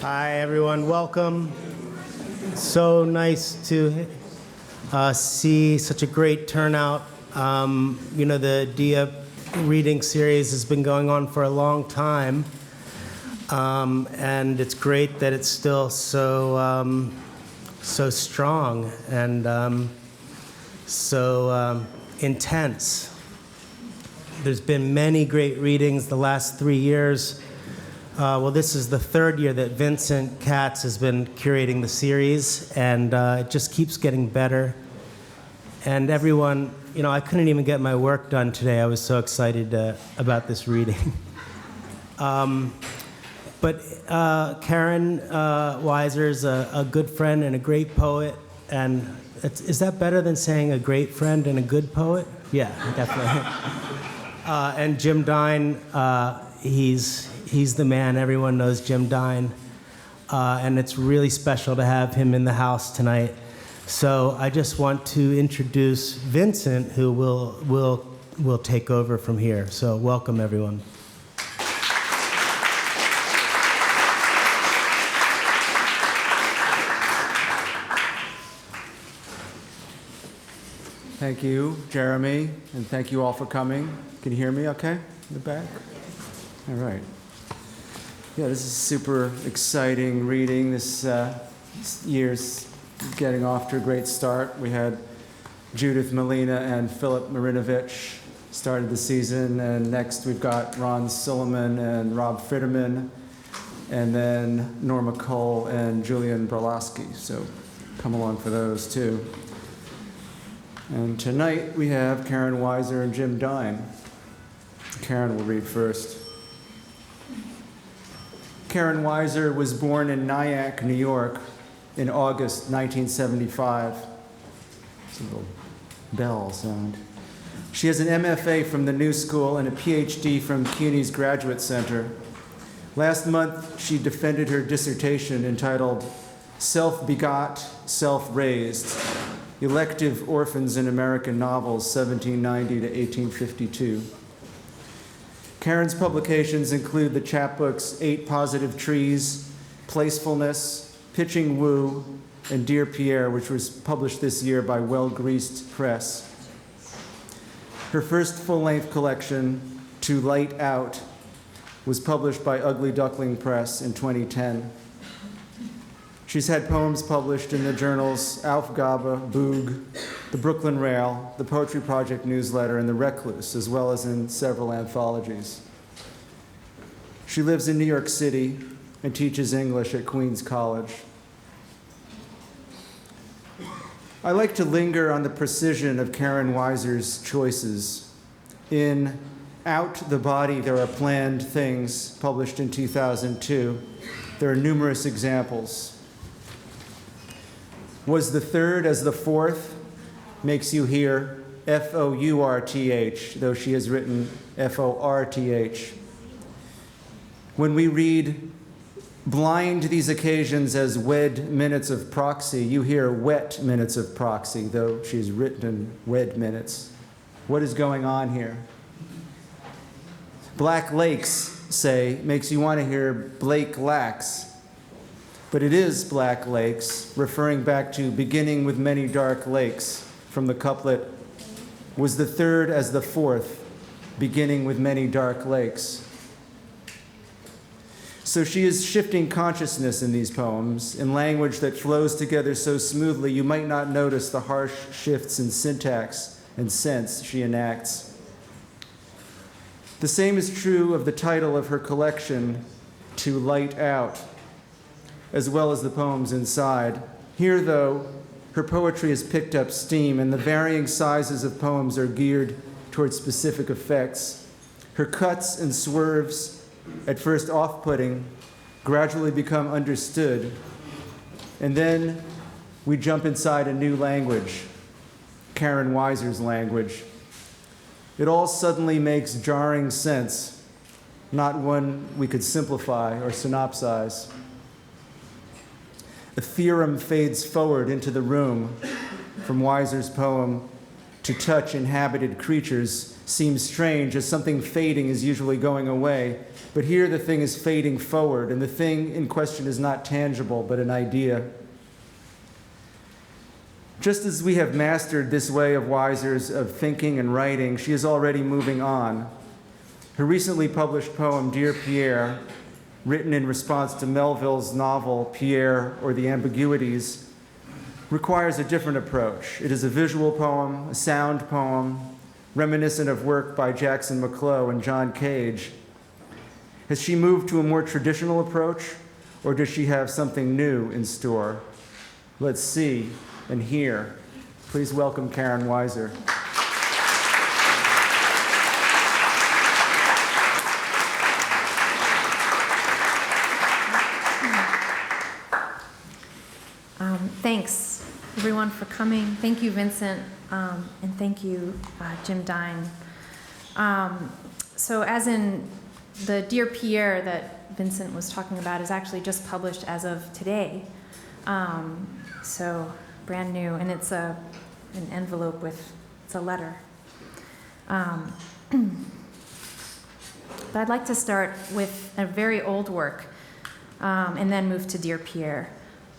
Hi, everyone. Welcome. So nice to see such a great turnout. The Dia reading series has been going on for a long time, and it's great that it's still so strong and so intense. There's been many great readings the last 3 years. This is the third year that Vincent Katz has been curating the series, and it just keeps getting better. And everyone, I couldn't even get my work done today. I was so excited about this reading. But Karen Weiser is a good friend and a great poet. And is that better than saying a great friend and a good poet? Yeah, definitely. And Jim Dine, he's the man. Everyone knows Jim Dine. And it's really special to have him in the house tonight. So I just want to introduce Vincent, who will take over from here. So welcome, everyone. Thank you, Jeremy, and thank you all for coming. Can you hear me okay in the back? All right. Yeah, this is super exciting reading. This year's getting off to a great start. We had Judith Molina and Philip Marinovich started the season, and next we've got Ron Silliman and Rob Fitterman, and then Norma Cole and Julian Brolaski. So come along for those too. And tonight we have Karen Weiser and Jim Dine. Karen will read first. Karen Weiser was born in Nyack, New York in August 1975. It's a little bell sound. She has an MFA from the New School and a PhD from CUNY's Graduate Center. Last month, she defended her dissertation entitled Self-Begot, Self-Raised, Elective Orphans in American Novels, 1790 to 1852. Karen's publications include the chapbooks 8 Positive Trees, Placefulness, Pitching Woo, and Dear Pierre, which was published this year by Well Greased Press. Her first full-length collection, To Light Out, was published by Ugly Duckling Press in 2010. She's had poems published in the journals Aufgabe, Boog, the Brooklyn Rail, the Poetry Project newsletter, and the Recluse, as well as in several anthologies. She lives in New York City and teaches English at Queens College. I like to linger on the precision of Karen Weiser's choices. In Out the Body, There Are Planned Things, published in 2002, there are numerous examples. Was the third as the fourth makes you hear F-O-U-R-T-H, though she has written F-O-R-T-H. When we read blind these occasions as wed minutes of proxy, you hear wet minutes of proxy, though she's written wed minutes. What is going on here? Black Lakes, say, makes you want to hear Blake Lacks. But it is Black Lakes, referring back to beginning with many dark lakes from the couplet, was the third as the fourth, beginning with many dark lakes. So she is shifting consciousness in these poems in language that flows together so smoothly you might not notice the harsh shifts in syntax and sense she enacts. The same is true of the title of her collection, To Light Out, as well as the poems inside. Here, though, her poetry has picked up steam, and the varying sizes of poems are geared towards specific effects. Her cuts and swerves, at first off-putting, gradually become understood, and then we jump inside a new language, Karen Weiser's language. It all suddenly makes jarring sense, not one we could simplify or synopsize. A theorem fades forward into the room from Weiser's poem, To Touch Inhabited Creatures, seems strange, as something fading is usually going away. But here the thing is fading forward, and the thing in question is not tangible, but an idea. Just as we have mastered this way of Weiser's of thinking and writing, she is already moving on. Her recently published poem, Dear Pierre, written in response to Melville's novel, Pierre or the Ambiguities, requires a different approach. It is a visual poem, a sound poem, reminiscent of work by Jackson McClough and John Cage. Has she moved to a more traditional approach, or does she have something new in store? Let's see and hear. Please welcome Karen Weiser. Thanks, everyone, for coming. Thank you, Vincent, and thank you, Jim Dine. So as in the Dear Pierre that Vincent was talking about is actually just published as of today. So brand new, and it's an envelope it's a letter. But I'd like to start with a very old work and then move to Dear Pierre.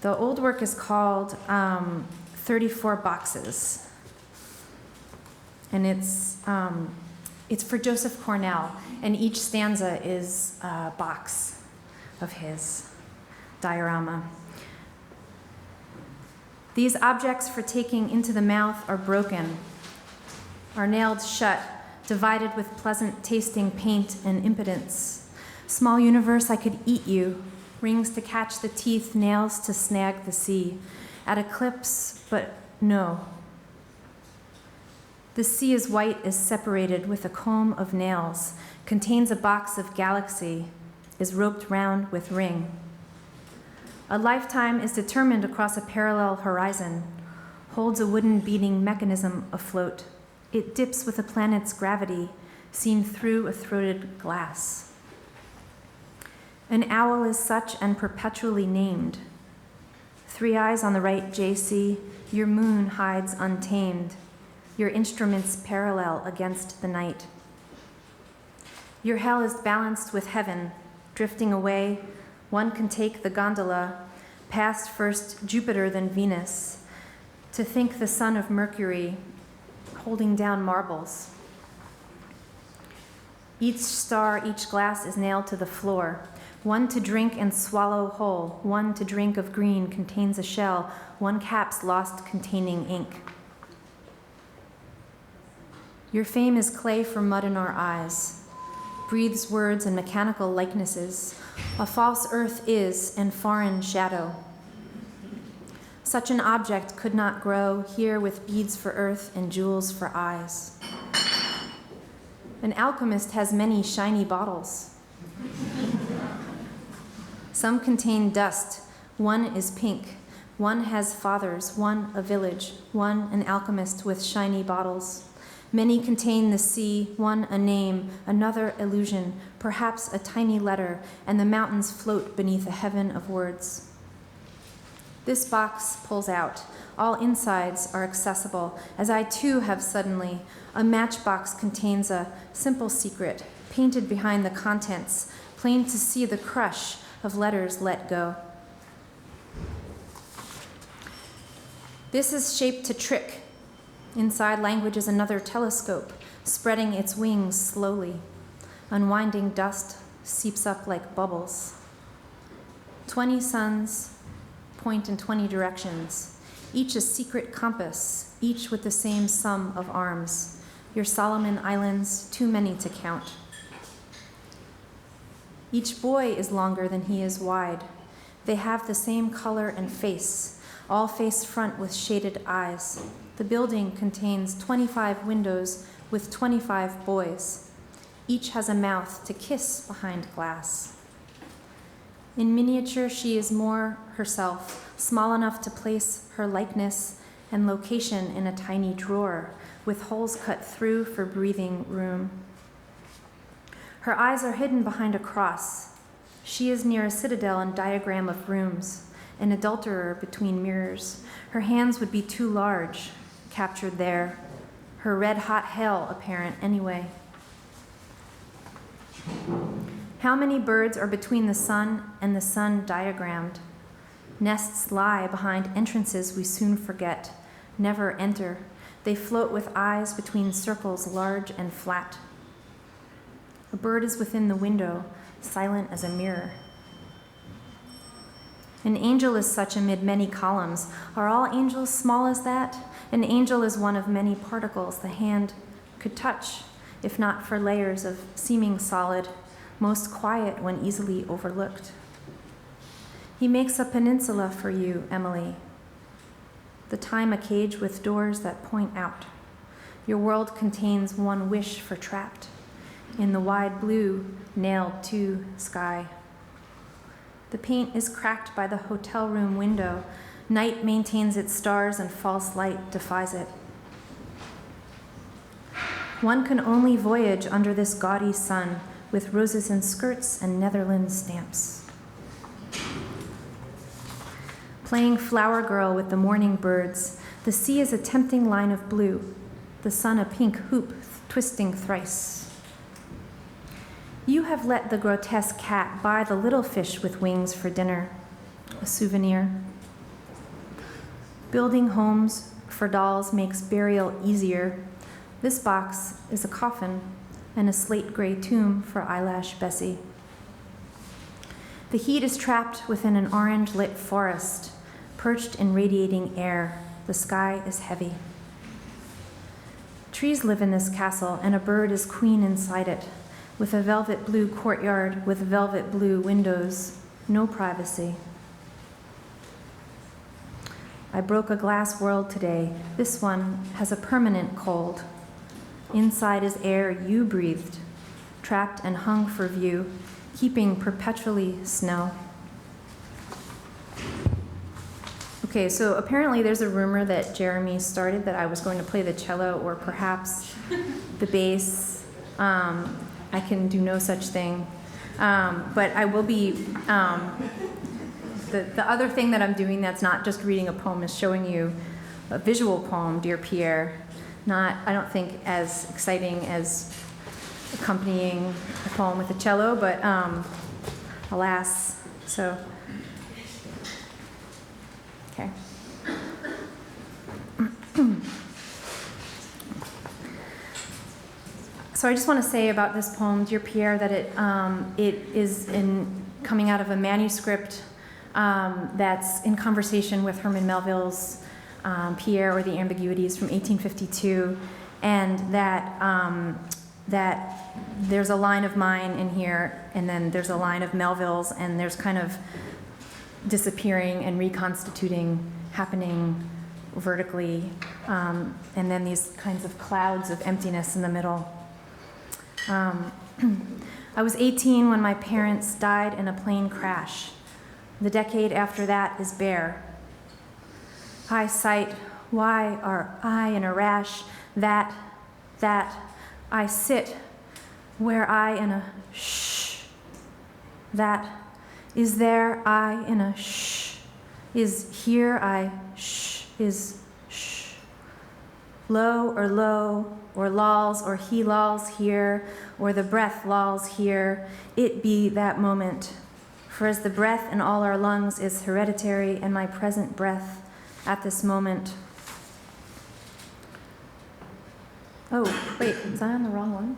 The old work is called 34 Boxes, and it's for Joseph Cornell, and each stanza is a box of his diorama. These objects for taking into the mouth are broken, are nailed shut, divided with pleasant tasting paint and impotence. Small universe, I could eat you. Rings to catch the teeth, nails to snag the sea. At eclipse, but no. The sea is white, is separated with a comb of nails, contains a box of galaxy, is roped round with ring. A lifetime is determined across a parallel horizon, holds a wooden beating mechanism afloat. It dips with a planet's gravity, seen through a throated glass. An owl is such and perpetually named. 3 eyes on the right, JC, your moon hides untamed. Your instruments parallel against the night. Your hell is balanced with heaven, drifting away. One can take the gondola, past first Jupiter then Venus, to think the son of Mercury, holding down marbles. Each star, each glass is nailed to the floor. One to drink and swallow whole, one to drink of green contains a shell, one cap's lost containing ink. Your fame is clay for mud in our eyes, breathes words and mechanical likenesses. A false earth is and foreign shadow. Such an object could not grow here with beads for earth and jewels for eyes. An alchemist has many shiny bottles. Some contain dust, one is pink, one has fathers, one a village, one an alchemist with shiny bottles. Many contain the sea, one a name, another illusion, perhaps a tiny letter, and the mountains float beneath a heaven of words. This box pulls out. All insides are accessible, as I too have suddenly. A matchbox contains a simple secret, painted behind the contents, plain to see the crush of letters let go. This is shaped to trick. Inside language is another telescope, spreading its wings slowly. Unwinding dust seeps up like bubbles. 20 suns point in 20 directions, each a secret compass, each with the same sum of arms. Your Solomon Islands, too many to count. Each boy is longer than he is wide. They have the same color and face, all face front with shaded eyes. The building contains 25 windows with 25 boys. Each has a mouth to kiss behind glass. In miniature, she is more herself, small enough to place her likeness and location in a tiny drawer, with holes cut through for breathing room. Her eyes are hidden behind a cross. She is near a citadel and diagram of rooms, an adulterer between mirrors. Her hands would be too large, captured there. her red-hot hell apparent anyway. How many birds are between the sun and the sun diagrammed? Nests lie behind entrances we soon forget, never enter. They float with eyes between circles large and flat. A bird is within the window, silent as a mirror. An angel is such amid many columns. Are all angels small as that? An angel is one of many particles the hand could touch, if not for layers of seeming solid, most quiet when easily overlooked. He makes a peninsula for you, Emily. The time a cage with doors that point out. Your world contains one wish for trapped in the wide blue, nailed to sky. The paint is cracked by the hotel room window. Night maintains its stars and false light defies it. One can only voyage under this gaudy sun with roses in skirts and Netherlands stamps. Playing flower girl with the morning birds, the sea is a tempting line of blue, the sun a pink hoop twisting thrice. You have let the grotesque cat buy the little fish with wings for dinner, a souvenir. Building homes for dolls makes burial easier. This box is a coffin and a slate gray tomb for eyelash Bessie. The heat is trapped within an orange-lit forest, perched in radiating air. The sky is heavy. Trees live in this castle, and a bird is queen inside it, with a velvet blue courtyard with velvet blue windows, no privacy. I broke a glass world today. This one has a permanent cold. Inside is air you breathed, trapped and hung for view, keeping perpetually snow. Okay, so apparently there's a rumor that Jeremy started that I was going to play the cello or perhaps the bass. I can do no such thing. But I will be, the other thing that I'm doing that's not just reading a poem is showing you a visual poem, Dear Pierre. Not, I don't think, as exciting as accompanying a poem with a cello, but alas, so, okay. So I just want to say about this poem, Dear Pierre, that it is coming out of a manuscript that's in conversation with Herman Melville's Pierre or the Ambiguities from 1852, and that there's a line of mine in here, and then there's a line of Melville's, and there's kind of disappearing and reconstituting happening vertically, and then these kinds of clouds of emptiness in the middle. I was 18 when my parents died in a plane crash. The decade after that is bare. I sight, why are I in a rash? That, I sit, where I in a shh. That, is there I in a shh. Is here I shh, is shh. Low, or lolls, or he lolls here, or the breath lolls here. It be that moment. For as the breath in all our lungs is hereditary, and my present breath at this moment. Oh, wait, is I on the wrong one?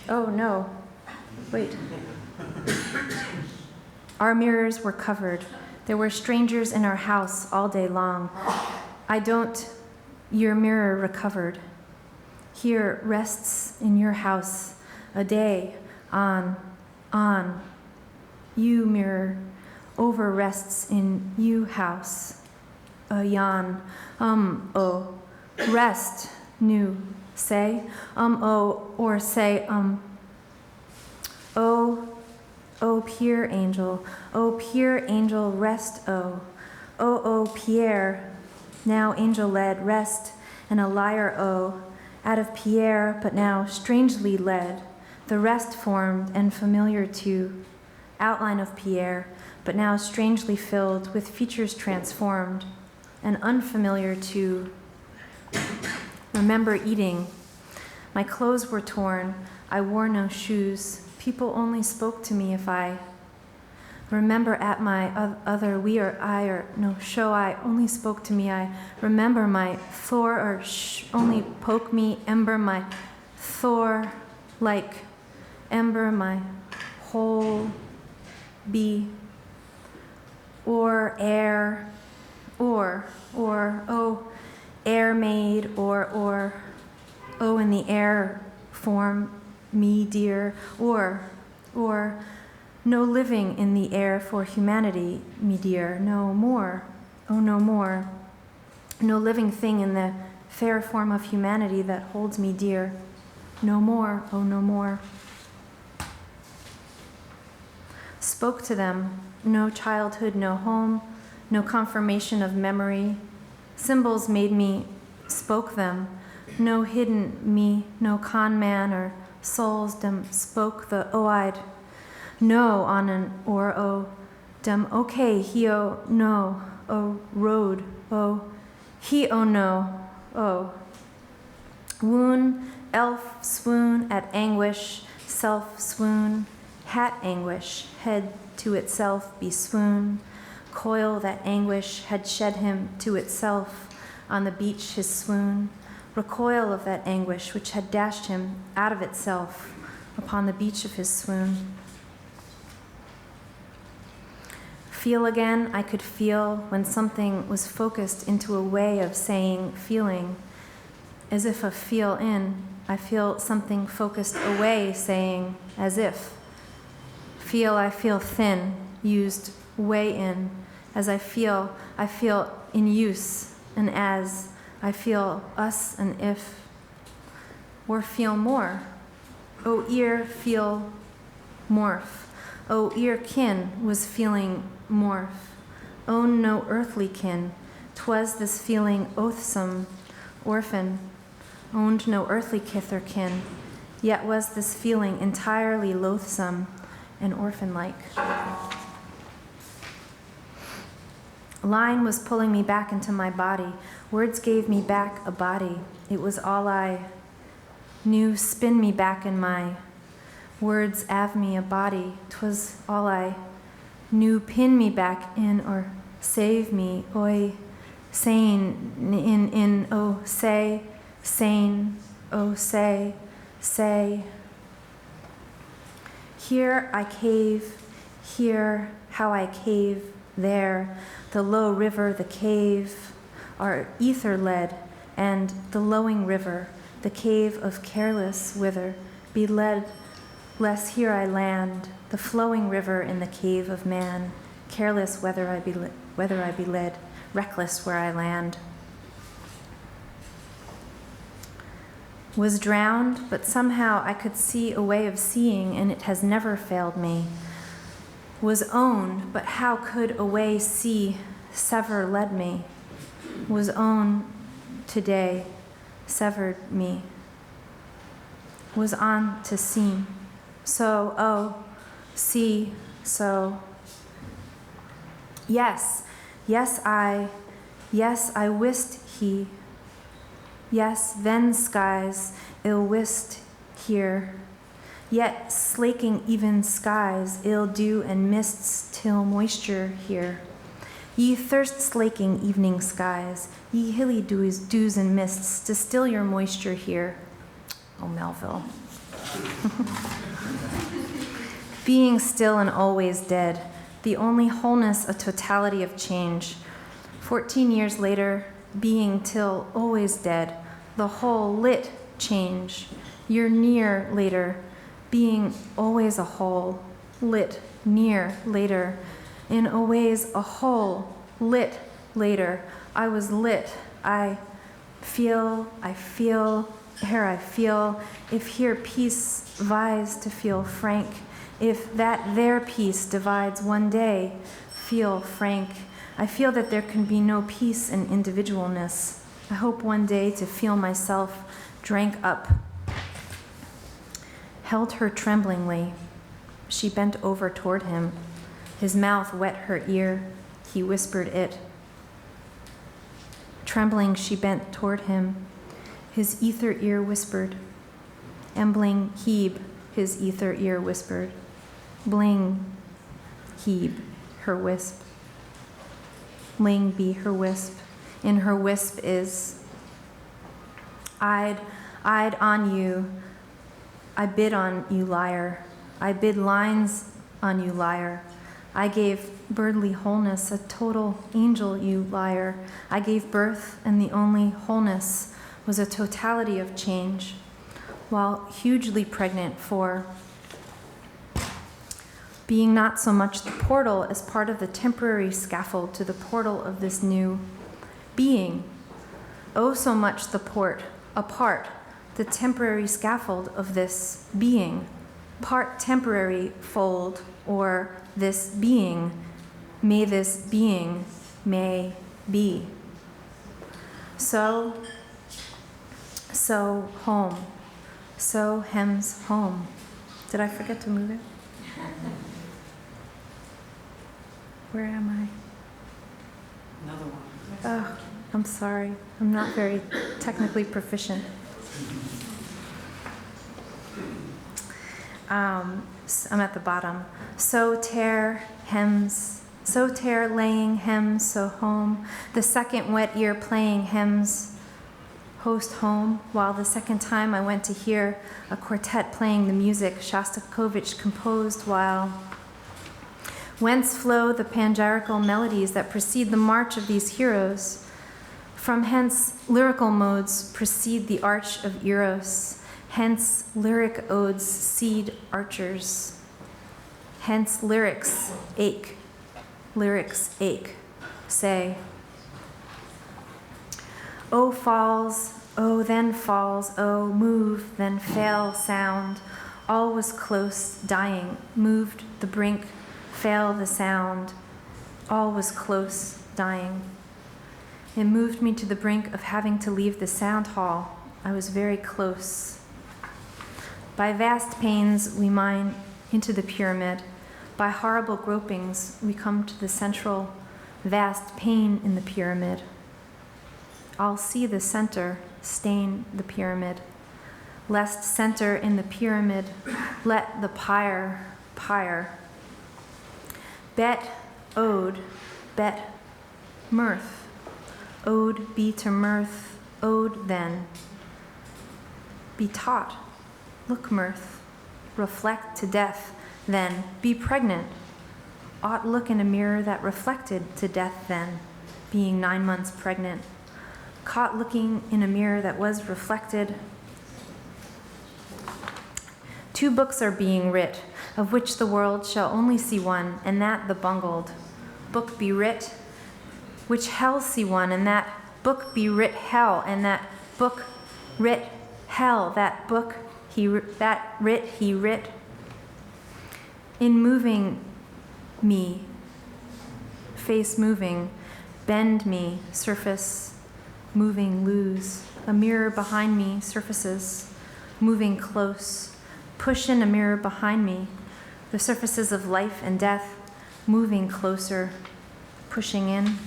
Oh, no. Wait. Our mirrors were covered. There were strangers in our house all day long. Your mirror recovered. Here rests in your house a day on. You mirror over rests in you house. A yawn. Oh. Rest. New. Say. Oh. Or say. Oh, pure angel. Oh, pure angel, rest. Oh, Pierre. Now angel led, rest, and a lyre, out of Pierre, but now strangely led, the rest formed and familiar to, outline of Pierre, but now strangely filled with features transformed, and unfamiliar to, Remember eating. My clothes were torn. I wore no shoes. People only spoke to me if I remember at my other we or I or no show I only spoke to me. I remember my Thor or only poke me ember my Thor like ember my whole be or air or oh air made or oh in the air form me dear or no living in the air for humanity, me dear, no more, oh no more. No living thing in the fair form of humanity that holds me dear, no more, oh no more. Spoke to them, no childhood, no home, no confirmation of memory. Symbols made me spoke them, no hidden me, no con man or souls dem spoke the oh-eyed. No on an or oh dem okay he oh no oh road oh he oh no oh wound elf swoon at anguish self swoon hat anguish head to itself be swoon coil that anguish had shed him to itself on the beach his swoon recoil of that anguish which had dashed him out of itself upon the beach of his swoon. Feel again, I could feel when something was focused into a way of saying feeling, as if a feel in, I feel something focused away saying as if. Feel, I feel thin, used way in, as I feel in use, and as I feel us and if, or feel more. Oh, ear, feel morph. Oh, ear kin was feeling morph. Own no earthly kin, 'twas this feeling oathsome, orphan, owned no earthly kith or kin, yet was this feeling entirely loathsome and orphan-like. Line was pulling me back into my body. Words gave me back a body. It was all I knew, spin me back in my words, ave me a body. 'Twas all I knew, pin me back in or save me. Oi, sane in oh say, sane, oh say. Here I cave, here how I cave, there, the low river, the cave, are ether led, and the lowing river, the cave of careless whither, be led, lest here I land, the flowing river in the cave of man, careless whether I be led, reckless where I land. Was drowned, but somehow I could see a way of seeing, and it has never failed me. Was owned, but how could a way see, sever led me? Was owned today, severed me. Was on to seem, so, oh, see, so. Yes, I wist he. Yes, then skies ill wist here. Yet slaking even skies, ill dew and mists till moisture here. Ye thirst slaking evening skies, ye hilly dews and mists, to still your moisture here. Oh, Melville. Being still and always dead, the only wholeness, a totality of change. 14 years later, being till always dead, the whole lit change. You're near later, being always a whole, lit, near later, in a ways a whole, lit later. I was lit, I feel, here I feel, if here peace vies to feel frank, if that there peace divides one day, feel frank. I feel that there can be no peace in individualness. I hope one day to feel myself drank up. Held her tremblingly. She bent over toward him. His mouth wet her ear. He whispered it. Trembling, she bent toward him. his ether ear whispered. Embling Hebe, his ether ear whispered. Bling, Hebe, her wisp. Ling be her wisp. In her wisp is, I'd on you, I bid on you, liar. I bid lines on you, liar. I gave birdly wholeness, a total angel, you liar. I gave birth, and the only wholeness was a totality of change, while hugely pregnant for being not so much the portal as part of the temporary scaffold to the portal of this new being. Oh, so much the port, apart, the temporary scaffold of this being, part temporary fold, or this being, may this being, may be. So home, so hems home. Did I forget to move it? Where am I? Another one. Oh, I'm sorry. I'm not very technically proficient. I'm at the bottom. So tear hems, so tear laying hems, so home. The second wet ear playing hems, host home, while the second time I went to hear a quartet playing the music Shostakovich composed while whence flow the panegyrical melodies that precede the march of these heroes. From hence lyrical modes precede the arch of Eros. Hence lyric odes seed archers. Hence lyrics ache. Lyrics ache. Say, oh falls, oh then falls, oh move, then fail sound. All was close, dying, moved the brink, fail the sound. All was close, dying. It moved me to the brink of having to leave the sound hall. I was very close. By vast pains we mine into the pyramid. By horrible gropings we come to the central vast pain in the pyramid. I'll see the center stain the pyramid. Lest center in the pyramid, let the pyre. Bet ode, bet mirth. Ode be to mirth, ode then. Be taught, look mirth, reflect to death, then be pregnant. Ought look in a mirror that reflected to death then, being 9 months pregnant. Caught looking in a mirror that was reflected. 2 books are being writ, of which the world shall only see one, and that the bungled. Book be writ, which hell see one, and that book be writ hell, and that book writ hell, that book that writ he writ. In moving me, face moving, bend me, surface, moving lose, a mirror behind me, surfaces, moving close, push in a mirror behind me, the surfaces of life and death, moving closer, pushing in.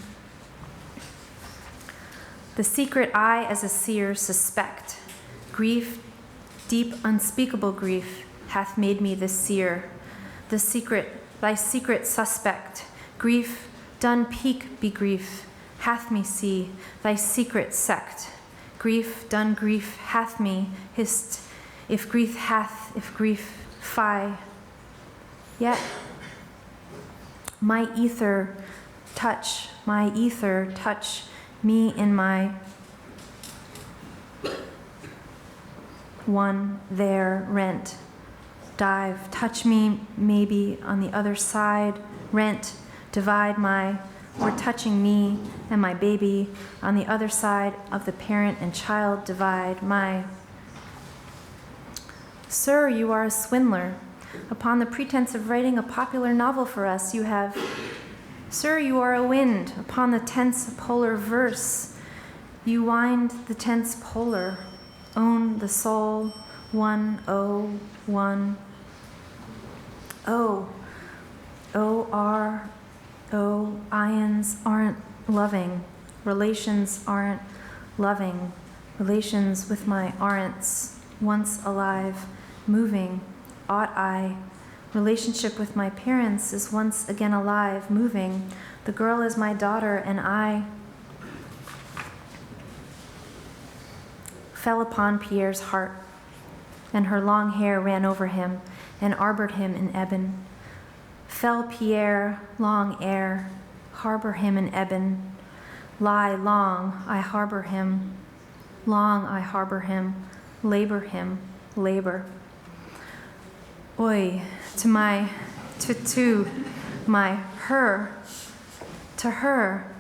The secret I as a seer suspect, grief, deep unspeakable grief, hath made me the seer. The secret, thy secret suspect, grief, done peak be grief, hath me see, thy secret sect. Grief, done grief, hath me hissed, if grief hath, if grief fie. Yet my ether touch me in my one there rent. Dive, touch me maybe on the other side, rent, divide my, or touching me and my baby on the other side of the parent and child divide my. Sir, you are a swindler. Upon the pretense of writing a popular novel for us, you have. Sir, you are a wind. Upon the tense polar verse, you wind the tense polar. Own the soul, one. Ions aren't loving. Relations aren't loving. Relations with my aren'ts, once alive, moving, ought I. Relationship with my parents is once again alive, moving. The girl is my daughter, and I fell upon Pierre's heart, and her long hair ran over him and arbored him in ebon. Fell Pierre, long air, harbor him in ebon. Lie long, I harbor him. Long I harbor him, labor. Oi, to my, to my, her, to her,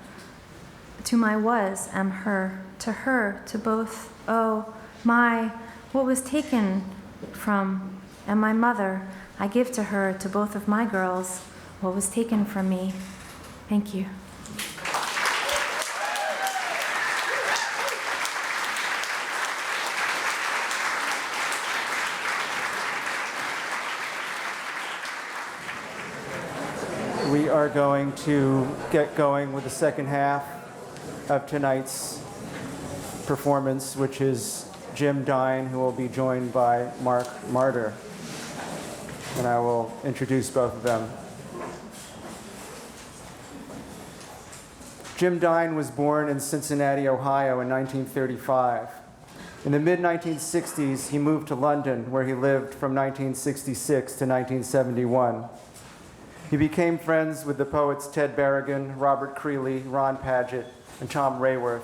to my was, am her, to her, to both, oh, my, what was taken from, and my mother, I give to her, to both of my girls, what was taken from me. Thank you. We are going to get going with the second half of tonight's performance, which is Jim Dine, who will be joined by Mark Martyr. And I will introduce both of them. Jim Dine was born in Cincinnati, Ohio in 1935. In the mid-1960s, he moved to London, where he lived from 1966 to 1971. He became friends with the poets Ted Berrigan, Robert Creeley, Ron Padgett, and Tom Rayworth.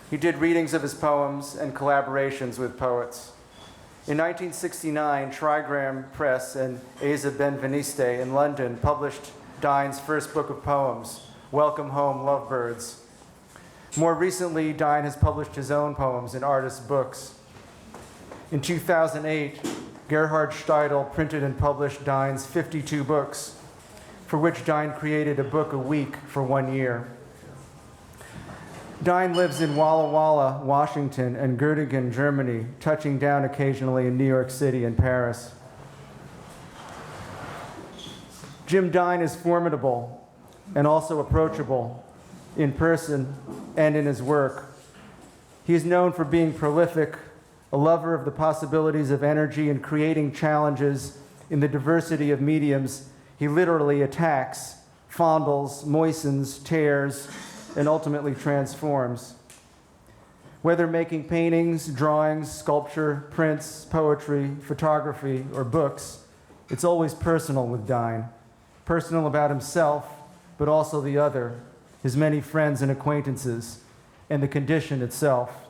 He did readings of his poems and collaborations with poets. In 1969, Trigram Press and Asa Benveniste in London published Dine's first book of poems, Welcome Home, Lovebirds. More recently, Dine has published his own poems in Artist Books. In 2008, Gerhard Steidl printed and published Dine's 52 books, for which Dine created a book a week for 1 year. Dine lives in Walla Walla, Washington, and Göttingen, Germany, touching down occasionally in New York City and Paris. Jim Dine is formidable and also approachable in person and in his work. He is known for being prolific, a lover of the possibilities of energy and creating challenges in the diversity of mediums. He literally attacks, fondles, moistens, tears, and ultimately transforms. Whether making paintings, drawings, sculpture, prints, poetry, photography, or books, it's always personal with Dine. Personal about himself, but also the other, his many friends and acquaintances, and the condition itself.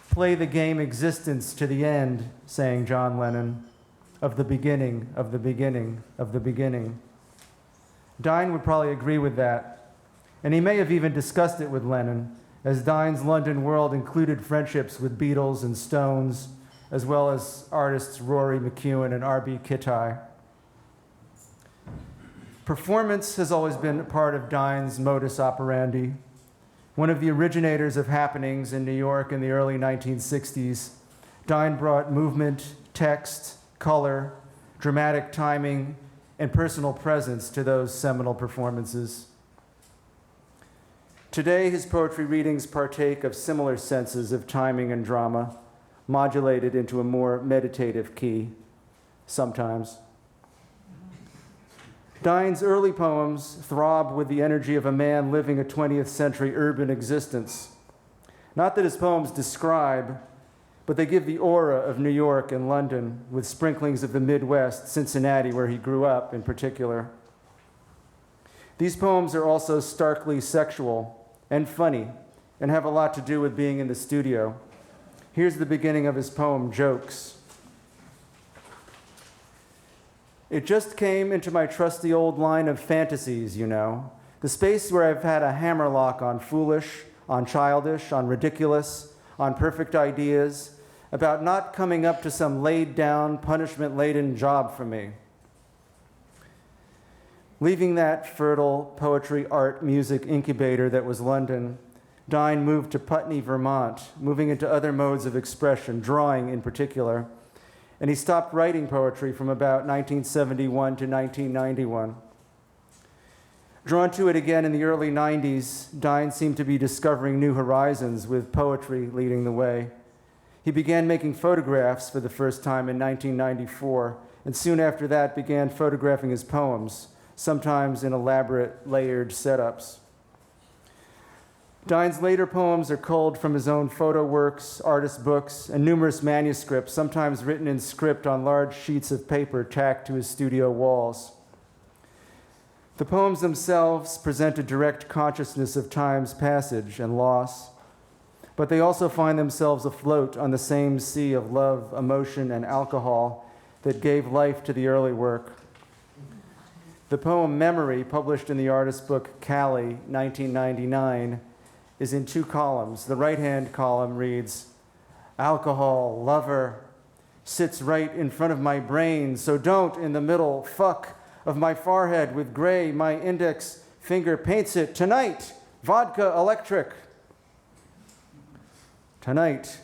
Play the game existence to the end, sang John Lennon. Of the beginning, of the beginning, of the beginning. Dine would probably agree with that, and he may have even discussed it with Lennon, as Dine's London world included friendships with Beatles and Stones, as well as artists Rory McEwen and R.B. Kittai. Performance has always been a part of Dine's modus operandi. One of the originators of happenings in New York in the early 1960s, Dine brought movement, text, color, dramatic timing, and personal presence to those seminal performances. Today, his poetry readings partake of similar senses of timing and drama, modulated into a more meditative key, sometimes. Dine's early poems throb with the energy of a man living a 20th century urban existence. Not that his poems describe, but they give the aura of New York and London, with sprinklings of the Midwest, Cincinnati, where he grew up in particular. These poems are also starkly sexual and funny, and have a lot to do with being in the studio. Here's the beginning of his poem, Jokes. It just came into my trusty old line of fantasies, you know, the space where I've had a hammerlock on foolish, on childish, on ridiculous, on perfect ideas, about not coming up to some laid-down, punishment-laden job for me. Leaving that fertile poetry, art, music incubator that was London, Dine moved to Putney, Vermont, moving into other modes of expression, drawing in particular, and he stopped writing poetry from about 1971 to 1991. Drawn to it again in the early 90s, Dine seemed to be discovering new horizons with poetry leading the way. He began making photographs for the first time in 1994, and soon after that began photographing his poems, sometimes in elaborate, layered setups. Dine's later poems are culled from his own photo works, artist books, and numerous manuscripts, sometimes written in script on large sheets of paper tacked to his studio walls. The poems themselves present a direct consciousness of time's passage and loss, but they also find themselves afloat on the same sea of love, emotion, and alcohol that gave life to the early work. The poem Memory, published in the artist's book Cali, 1999, is in 2 columns. The right-hand column reads, "Alcohol, lover, sits right in front of my brain, so don't in the middle fuck of my forehead with gray, my index finger paints it. Tonight, vodka electric." Tonight,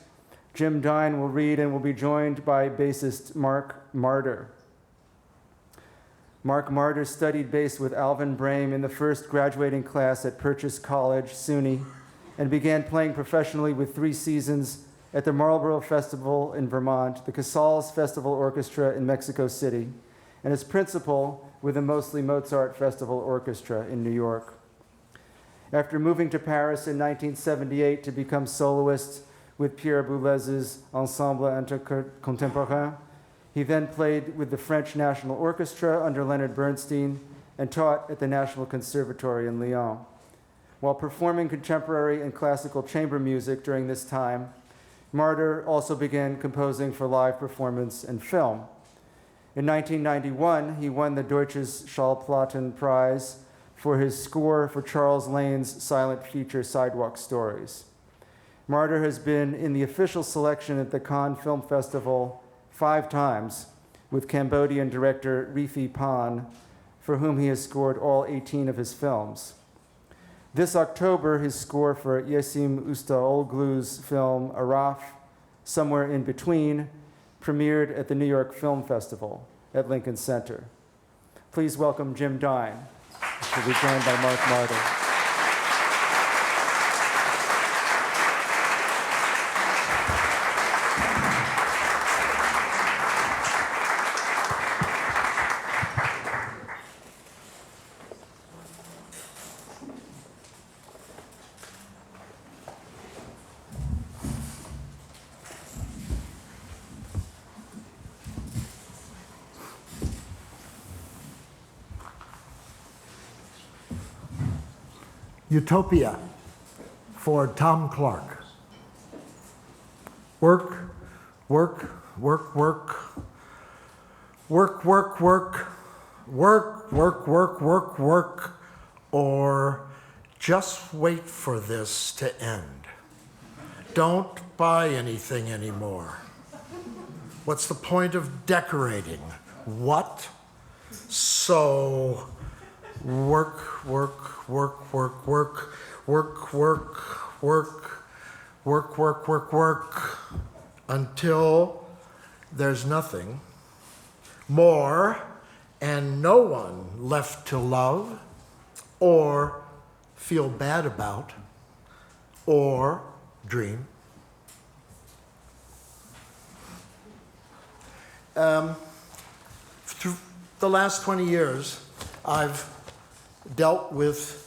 Jim Dine will read and will be joined by bassist Mark Martyr. Mark Martyr studied bass with Alvin Brame in the first graduating class at Purchase College, SUNY, and began playing professionally with 3 seasons at the Marlborough Festival in Vermont, the Casals Festival Orchestra in Mexico City, and as principal with the Mostly Mozart Festival Orchestra in New York. After moving to Paris in 1978 to become soloist with Pierre Boulez's Ensemble Intercontemporain, he then played with the French National Orchestra under Leonard Bernstein and taught at the National Conservatory in Lyon. While performing contemporary and classical chamber music during this time, Martyr also began composing for live performance and film. In 1991, he won the Deutsches Schallplatten Prize for his score for Charles Lane's silent feature Sidewalk Stories. Martyr has been in the official selection at the Cannes Film Festival 5 times with Cambodian director Rifi Pan, for whom he has scored all 18 of his films. This October, his score for Yesim Ustaoglu's film Araf, Somewhere in Between, premiered at the New York Film Festival at Lincoln Center. Please welcome Jim Dine, who will be joined by Mark Martyr. Utopia for Tom Clark. Work, work, work, work. Work, work, work. Work, work, work, work, work. Or just wait for this to end. Don't buy anything anymore. What's the point of decorating? What? So, work, work, work, work, work, work, work, work, work, work, work, work, until there's nothing more and no one left to love or feel bad about or dream. Through the last 20 years, I've dealt with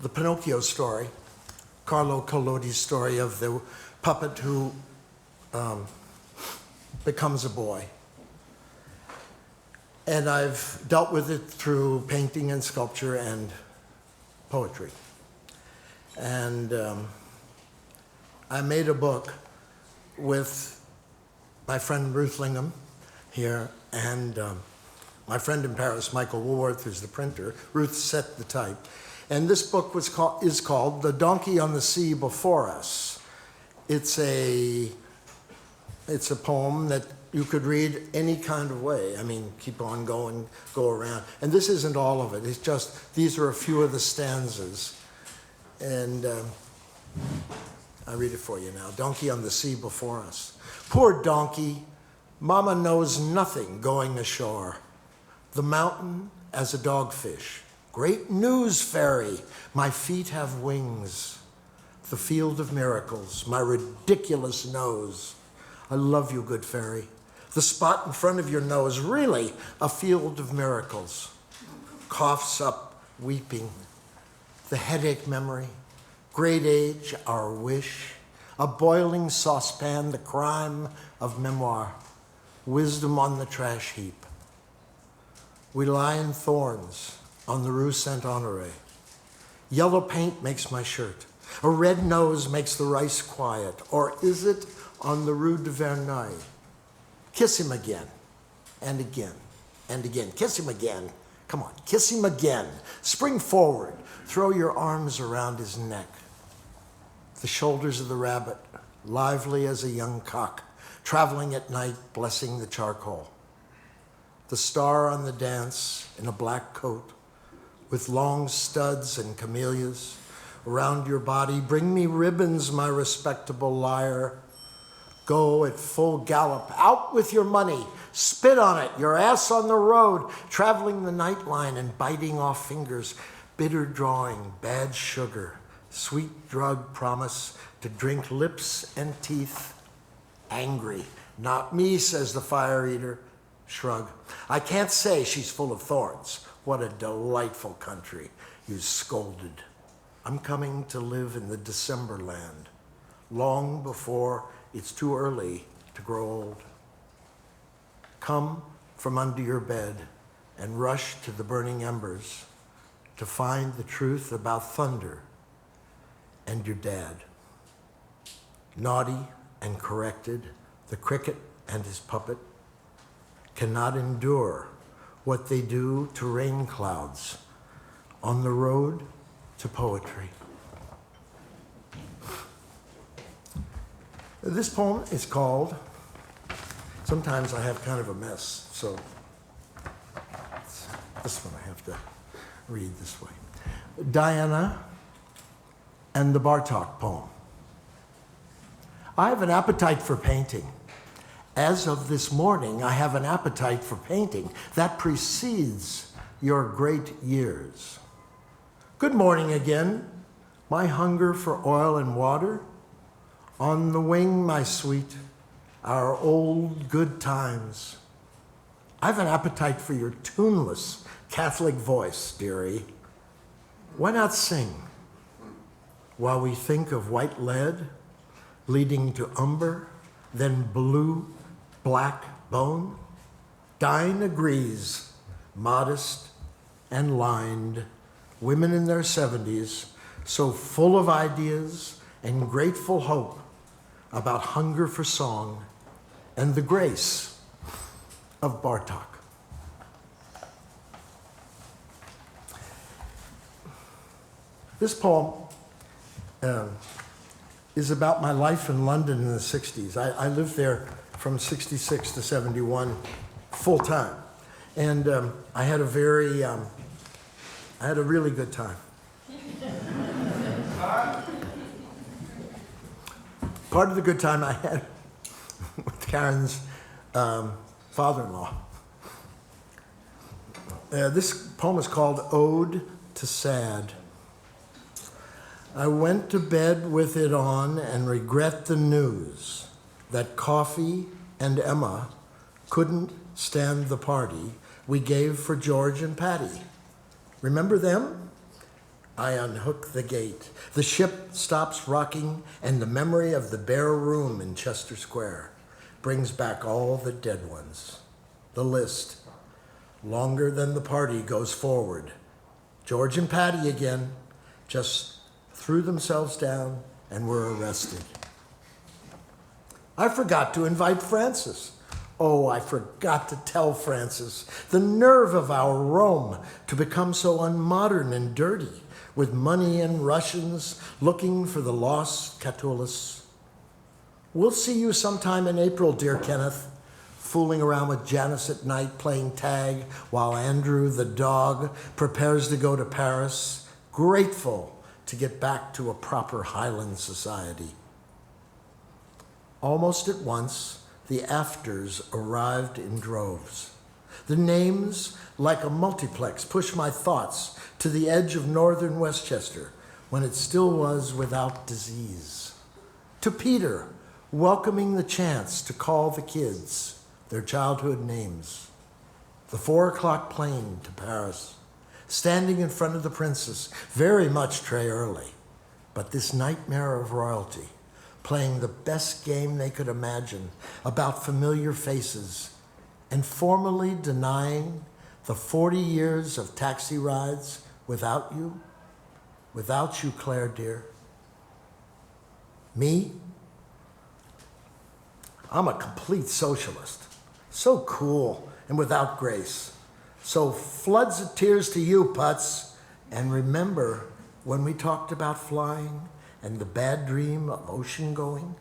the Pinocchio story, Carlo Collodi's story of the puppet who becomes a boy. And I've dealt with it through painting and sculpture and poetry. And I made a book with my friend Ruth Lingham here and my friend in Paris, Michael Woolworth, who's the printer. Ruth set the type. And this book is called The Donkey on the Sea Before Us. It's a poem that you could read any kind of way. I mean, keep on going, go around. And this isn't all of it. It's just, these are a few of the stanzas. And I read it for you now. Donkey on the Sea Before Us. Poor donkey, mama knows nothing going ashore. The mountain as a dogfish, Great news, fairy. My feet have wings. The field of miracles, my ridiculous nose. I love you, good fairy. The spot in front of your nose, really a field of miracles. Coughs up, weeping. The headache memory. Great age, our wish. A boiling saucepan, the crime of memoir. Wisdom on the trash heap. We lie in thorns on the Rue Saint-Honoré. Yellow paint makes my shirt. A red nose makes the rice quiet. Or is it on the Rue de Verneuil? Kiss him again, and again, and again. Kiss him again. Come on, kiss him again. Spring forward. Throw your arms around his neck. The shoulders of the rabbit, lively as a young cock, traveling at night, blessing the charcoal. The star on the dance in a black coat, with long studs and camellias around your body. Bring me ribbons, my respectable liar. Go at full gallop, out with your money, spit on it, your ass on the road, traveling the night line and biting off fingers, bitter drawing, bad sugar, sweet drug promise to drink lips and teeth. Angry, not me, says the fire eater. Shrug. I can't say she's full of thorns. What a delightful country, you scolded. I'm coming to live in the December land, long before it's too early to grow old. Come from under your bed and rush to the burning embers to find the truth about thunder and your dad. Naughty and corrected, the cricket and his puppet cannot endure what they do to rain clouds on the road to poetry. This poem is called, sometimes I have kind of a mess, so this one I have to read this way. Diana and the Bartok poem. I have an appetite for painting. As of this morning, I have an appetite for painting that precedes your great years. Good morning again. My hunger for oil and water. On the wing, my sweet, our old good times. I have an appetite for your tuneless Catholic voice, dearie. Why not sing while we think of white lead leading to umber, then blue, black bone? Dine agrees, modest and lined, women in their 70s, so full of ideas and grateful hope about hunger for song and the grace of Bartok. This poem is about my life in London in the 60s. I lived there from 66 to 71 full time. And I had a really good time. Part of the good time I had with Karen's father-in-law. This poem is called Ode to Sad. I went to bed with it on and regret the news that Coffee and Emma couldn't stand the party we gave for George and Patty. Remember them? I unhook the gate. The ship stops rocking, and the memory of the bare room in Chester Square brings back all the dead ones. The list, longer than the party, goes forward. George and Patty again just threw themselves down and were arrested. I forgot to invite Francis. Oh, I forgot to tell Francis. The nerve of our Rome to become so unmodern and dirty, with money and Russians looking for the lost Catullus. We'll see you sometime in April, dear Kenneth, fooling around with Janice at night, playing tag, while Andrew, the dog, prepares to go to Paris, grateful to get back to a proper Highland society. Almost at once, the afters arrived in droves. The names, like a multiplex, push my thoughts to the edge of northern Westchester when it still was without disease. To Peter, welcoming the chance to call the kids their childhood names. The 4 o'clock plane to Paris, standing in front of the princess, very much très early, but this nightmare of royalty, playing the best game they could imagine about familiar faces, and formally denying the 40 years of taxi rides without you, Claire dear. Me? I'm a complete socialist. So cool and without grace. So floods of tears to you, Putz. And remember when we talked about flying and the bad dream of ocean going?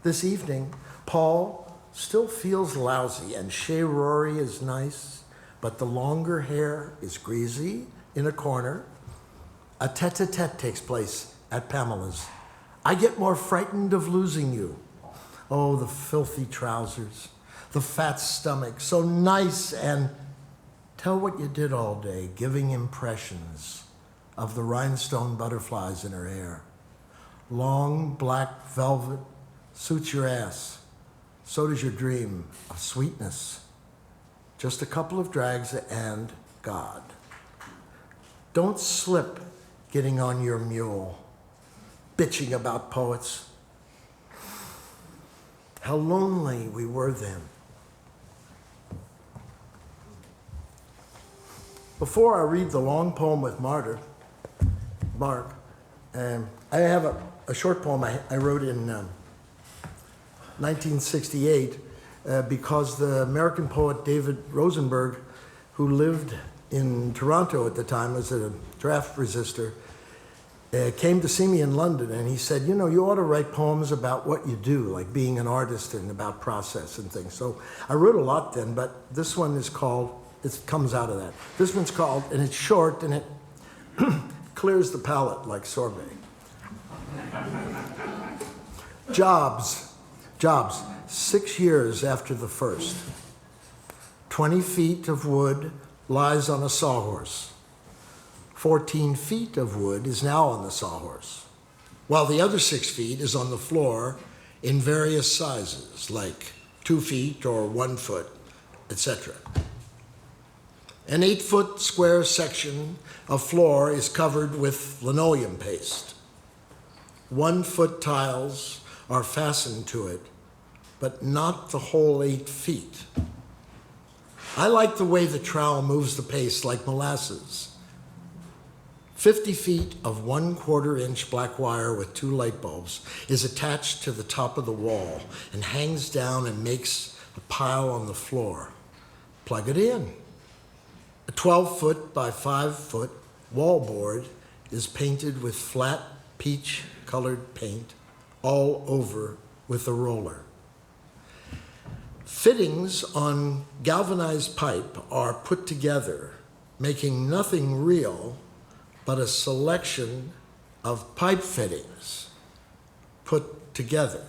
This evening, Paul still feels lousy and Chez Rory is nice, but the longer hair is greasy in a corner. A tete-a-tete takes place at Pamela's. I get more frightened of losing you. Oh, the filthy trousers, the fat stomach, so nice, and tell what you did all day, giving impressions of the rhinestone butterflies in her hair. Long black velvet suits your ass. So does your dream of sweetness. Just a couple of drags and God. Don't slip getting on your mule, bitching about poets. How lonely we were then. Before I read the long poem with Mark, I have a short poem I wrote in 1968 because the American poet David Rosenberg, who lived in Toronto at the time as a draft resistor, came to see me in London, and he said, you know, you ought to write poems about what you do, like being an artist and about process and things. So I wrote a lot then, but this one is called, it comes out of that. This one's called, and it's short, and it clears the palate like sorbet. Jobs, 6 years after the first. 20 feet of wood lies on a sawhorse. 14 feet of wood is now on the sawhorse, while the other 6 feet is on the floor in various sizes, like 2 feet or 1 foot, etc. An 8-foot square section of floor is covered with linoleum paste. 1 foot tiles are fastened to it, but not the whole 8 feet. I like the way the trowel moves the paste like molasses. 50 feet of 1/4 inch black wire with 2 light bulbs is attached to the top of the wall and hangs down and makes a pile on the floor. Plug it in. A 12-foot by 5-foot wallboard is painted with flat peach-colored paint all over with a roller. Fittings on galvanized pipe are put together, making nothing real but a selection of pipe fittings put together.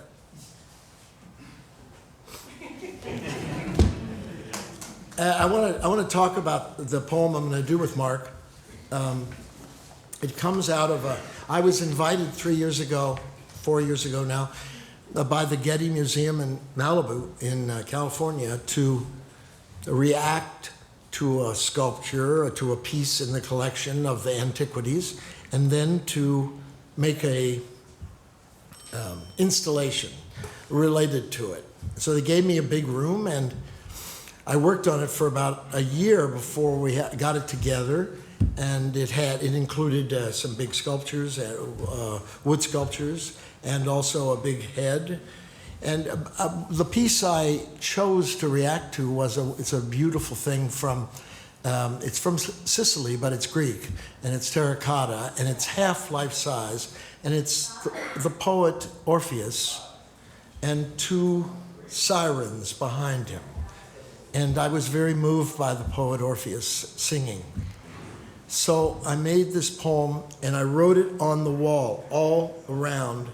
I want to talk about the poem I'm going to do with Mark. It comes out of I was invited 4 years ago now, by the Getty Museum in Malibu in California to react to a sculpture, to a piece in the collection of the antiquities, and then to make a installation related to it. So they gave me a big room, and I worked on it for about a year before we got it together, and it included some big sculptures, wood sculptures, and also a big head. And the piece I chose to react to it's a beautiful thing it's from Sicily, but it's Greek, and it's terracotta, and it's half life size, and it's the poet Orpheus and 2 sirens behind him. And I was very moved by the poet Orpheus singing. So I made this poem, and I wrote it on the wall all around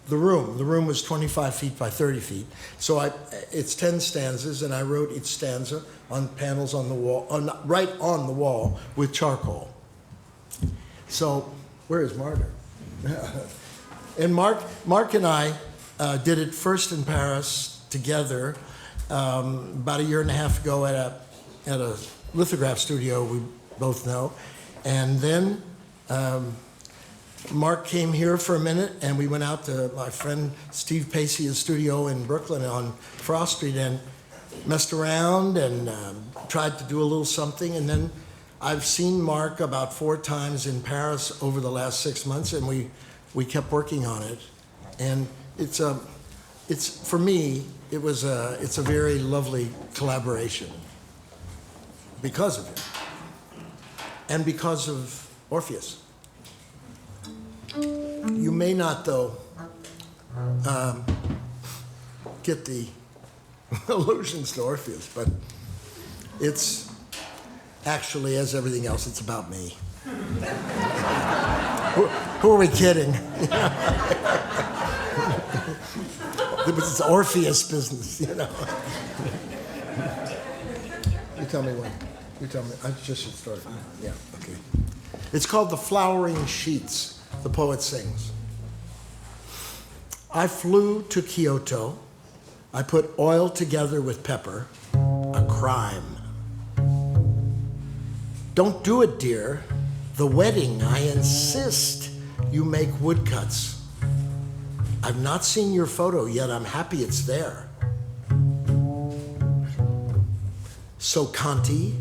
the room was 25 feet by 30 feet. So it's 10 stanzas, and I wrote each stanza on panels on the wall, right on the wall with charcoal. So, where is Marta? And Mark and I did it first in Paris together about a year and a half ago at a lithograph studio we both know. And then Mark came here for a minute, and we went out to my friend Steve Pacey's studio in Brooklyn on Frost Street and messed around and tried to do a little something. And then I've seen Mark about 4 times in Paris over the last 6 months, and we kept working on it. And it's for me, it's a very lovely collaboration because of it, and because of Orpheus. You may not, though, get the allusions to Orpheus, but it's actually, as everything else, it's about me. Who are we kidding? It's Orpheus business, you know. You tell me when. You tell me. I just should start. Yeah, okay. It's called The Flowering Sheets. The poet sings. I flew to Kyoto. I put oil together with pepper. A crime. Don't do it, dear. The wedding, I insist you make woodcuts. I've not seen your photo yet. I'm happy it's there. So Conti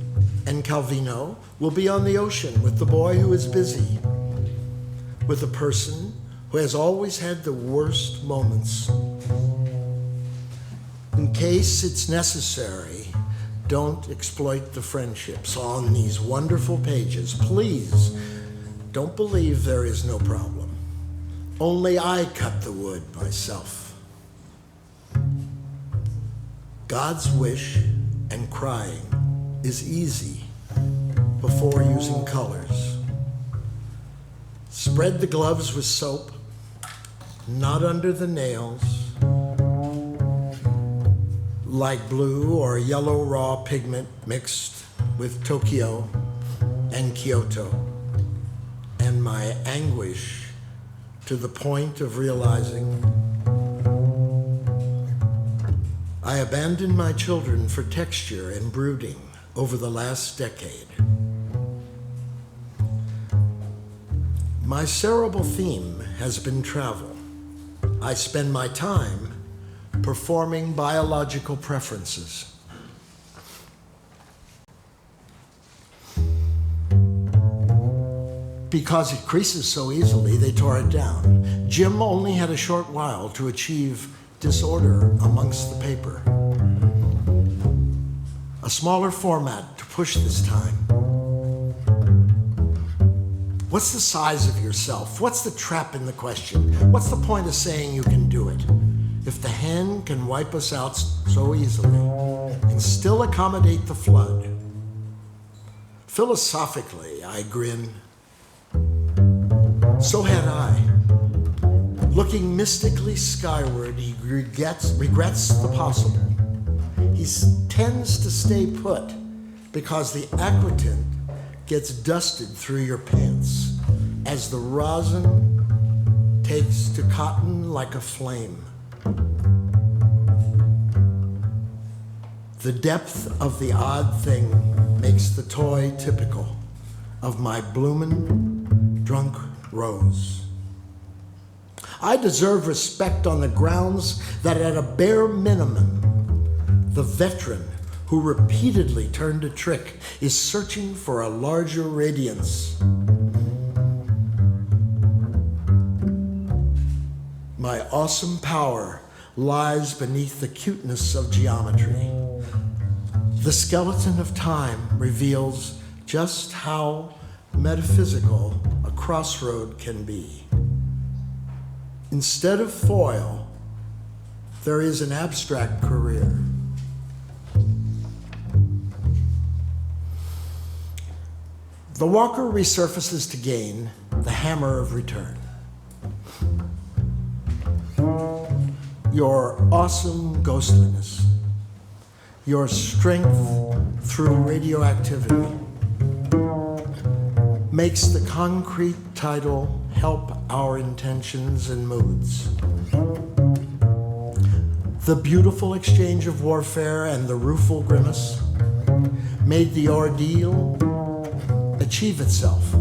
and Calvino will be on the ocean with the boy who is busy, with a person who has always had the worst moments. In case it's necessary, don't exploit the friendships on these wonderful pages. Please, don't believe there is no problem. Only I cut the wood myself. God's wish and crying is easy before using colors. Spread the gloves with soap, not under the nails, like blue or yellow raw pigment mixed with Tokyo and Kyoto, and my anguish to the point of realizing I abandoned my children for texture and brooding over the last decade. My cerebral theme has been travel. I spend my time performing biological preferences. Because it creases so easily, they tore it down. Jim only had a short while to achieve disorder amongst the paper. A smaller format to push this time. What's the size of yourself? What's the trap in the question? What's the point of saying you can do it? If the hand can wipe us out so easily and still accommodate the flood. Philosophically, I grin. So had I. Looking mystically skyward, he regrets the possible. He tends to stay put because the aquatint gets dusted through your pants as the rosin takes to cotton like a flame. The depth of the odd thing makes the toy typical of my bloomin' drunk rose. I deserve respect on the grounds that at a bare minimum, the veteran who repeatedly turned a trick is searching for a larger radiance. My awesome power lies beneath the cuteness of geometry. The skeleton of time reveals just how metaphysical a crossroad can be. Instead of foil, there is an abstract career. The walker resurfaces to gain the hammer of return. Your awesome ghostliness, your strength through radioactivity, makes the concrete title help our intentions and moods. The beautiful exchange of warfare and the rueful grimace made the ordeal achieve itself.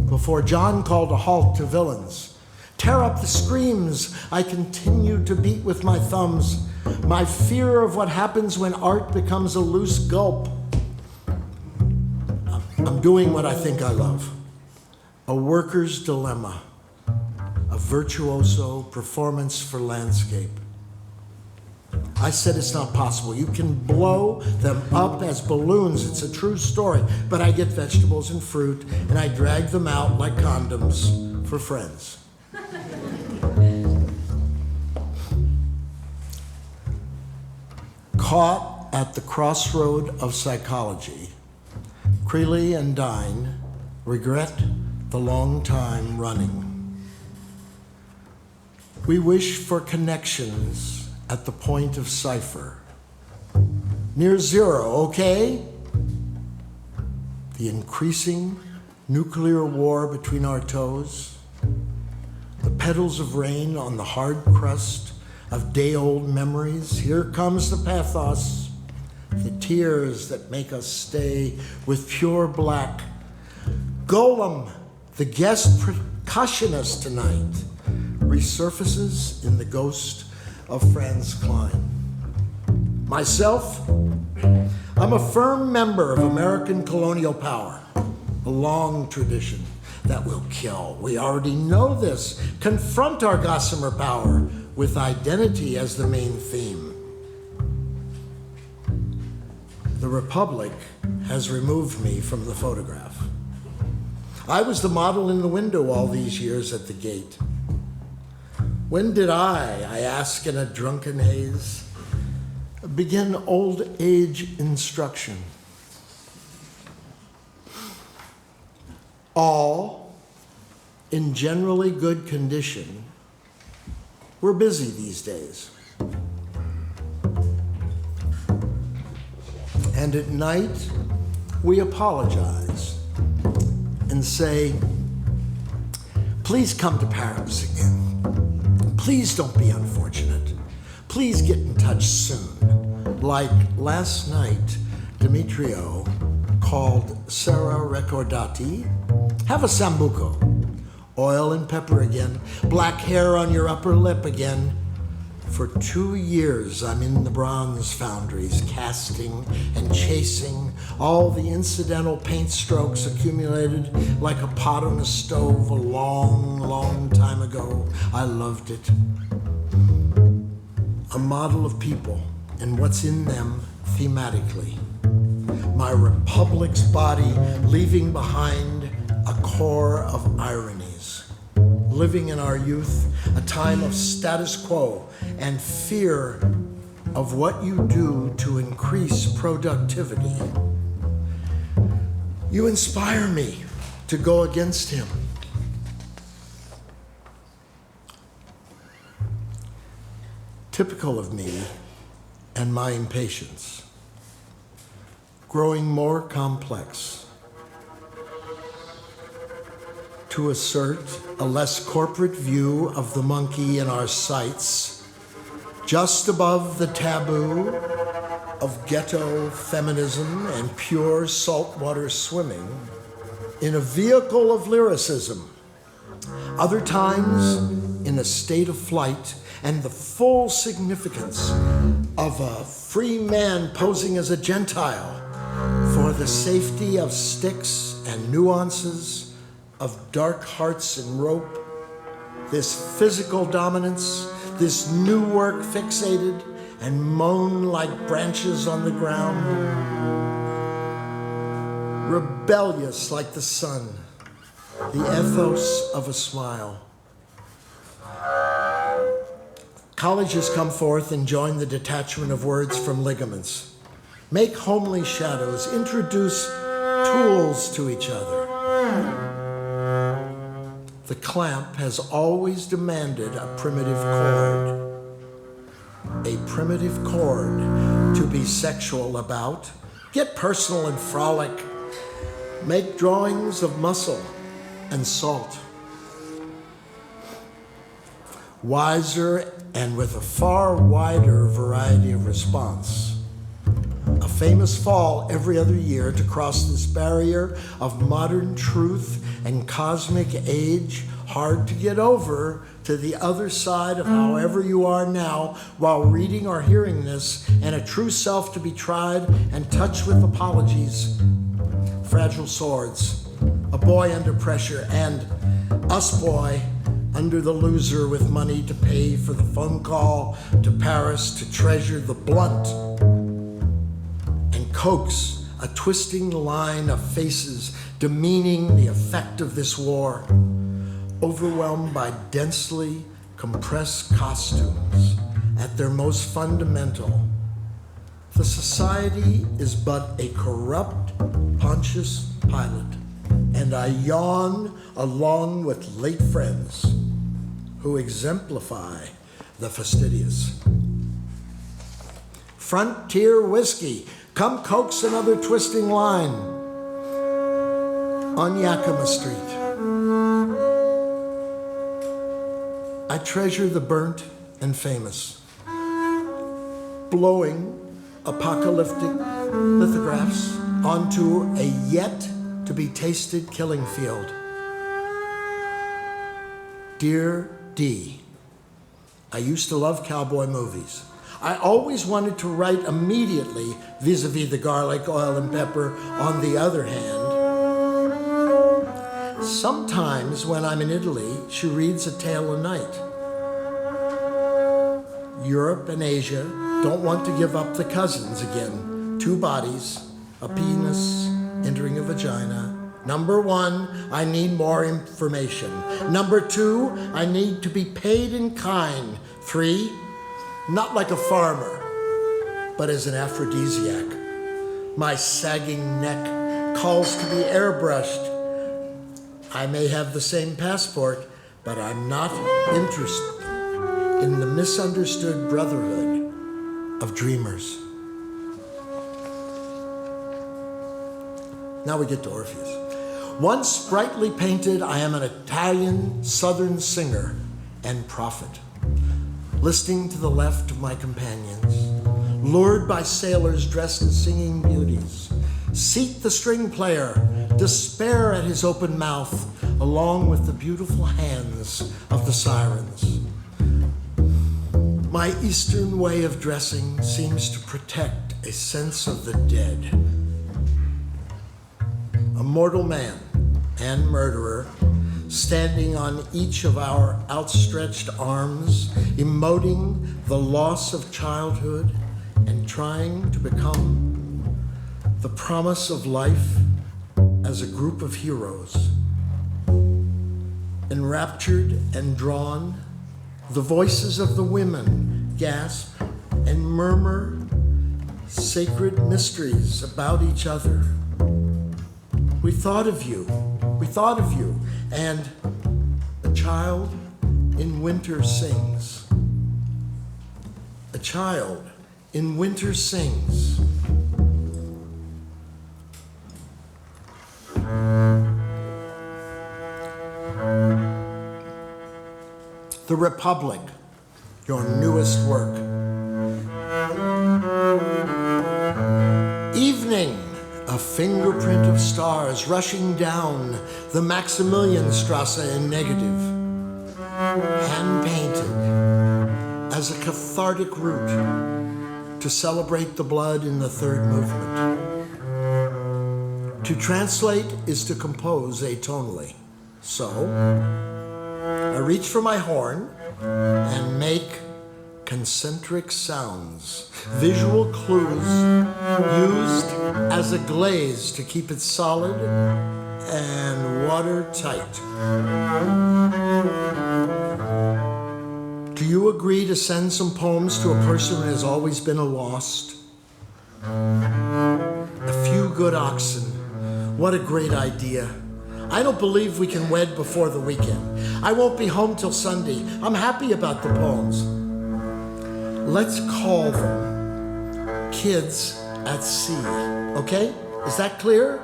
Before John called a halt to villains, tear up the screams, I continued to beat with my thumbs, my fear of what happens when art becomes a loose gulp. I'm doing what I think I love. A worker's dilemma, a virtuoso performance for landscape. I said it's not possible. You can blow them up as balloons. It's a true story. But I get vegetables and fruit, and I drag them out like condoms for friends. Caught at the crossroad of psychology, Creeley and Dine regret the long time running. We wish for connections at the point of cipher. Near zero, okay? The increasing nuclear war between our toes, the petals of rain on the hard crust of day-old memories. Here comes the pathos, the tears that make us stay with pure black. Golem, the guest percussionist tonight, resurfaces in the ghost of Franz Klein. Myself, I'm a firm member of American colonial power, a long tradition that will kill. We already know this. Confront our gossamer power with identity as the main theme. The Republic has removed me from the photograph. I was the model in the window all these years at the gate. When did I ask in a drunken haze, begin old age instruction? All in generally good condition. We're busy these days. And at night, we apologize and say, please come to Paris again. Please don't be unfortunate. Please get in touch soon. Like last night, Demetrio called Sarah Recordati. Have a sambuco. Oil and pepper again. Black hair on your upper lip again. For 2 years, I'm in the bronze foundries, casting and chasing all the incidental paint strokes accumulated like a pot on a stove a long, long time ago. I loved it. A model of people and what's in them thematically. My Republic's body leaving behind a core of ironies. Living in our youth, a time of status quo and fear of what you do to increase productivity. You inspire me to go against him. Typical of me and my impatience, growing more complex. To assert a less corporate view of the monkey in our sights, just above the taboo of ghetto feminism and pure saltwater swimming, in a vehicle of lyricism, other times in a state of flight and the full significance of a free man posing as a Gentile for the safety of sticks and nuances of dark hearts and rope, this physical dominance, this new work fixated and moan like branches on the ground, rebellious like the sun, the ethos of a smile. Colleges come forth and join the detachment of words from ligaments, make homely shadows, introduce tools to each other. the clamp has always demanded a primitive chord. A primitive chord to be sexual about, get personal and frolic, make drawings of muscle and salt. Wiser and with a far wider variety of response. A famous fall every other year to cross this barrier of modern truth and cosmic age, hard to get over to the other side of however you are now while reading or hearing this, and a true self to be tried and touched with apologies. Fragile swords, a boy under pressure, and us boy under the loser with money to pay for the phone call to Paris to treasure the blunt and coax a twisting line of faces demeaning the effect of this war, overwhelmed by densely compressed costumes at their most fundamental. The society is but a corrupt Pontius Pilate, and I yawn along with late friends who exemplify the fastidious. Frontier whiskey, come coax another twisting line on Yakima Street. I treasure the burnt and famous, blowing apocalyptic lithographs onto a yet to be tasted killing field. Dear D, I used to love cowboy movies. I always wanted to write immediately vis-a-vis the garlic, oil, and pepper. On the other hand, sometimes when I'm in Italy, she reads A Tale a Night. Europe and Asia don't want to give up the cousins again. Two bodies, a penis entering a vagina. Number one, I need more information. Number two, I need to be paid in kind. Three, not like a farmer, but as an aphrodisiac. My sagging neck calls to be airbrushed. I may have the same passport, but I'm not interested in the misunderstood brotherhood of dreamers. Now we get to Orpheus. Once brightly painted, I am an Italian southern singer and prophet, listening to the left of my companions, lured by sailors dressed as singing beauties. Seat the string player, despair at his open mouth, along with the beautiful hands of the sirens. My Eastern way of dressing seems to protect a sense of the dead. A mortal man and murderer standing on each of our outstretched arms, emoting the loss of childhood and trying to become the promise of life as a group of heroes. Enraptured and drawn, the voices of the women gasp and murmur sacred mysteries about each other. We thought of you, and a child in winter sings. A child in winter sings. The Republic, your newest work. Evening, a fingerprint of stars rushing down the Maximilianstrasse in negative, hand-painted as a cathartic route to celebrate the blood in the third movement. To translate is to compose atonally. So, I reach for my horn and make concentric sounds, visual clues used as a glaze to keep it solid and watertight. Do you agree to send some poems to a person who has always been a lost? A few good oxen. What a great idea. I don't believe we can wed before the weekend. I won't be home till Sunday. I'm happy about the poems. Let's call them Kids at Sea, okay? Is that clear?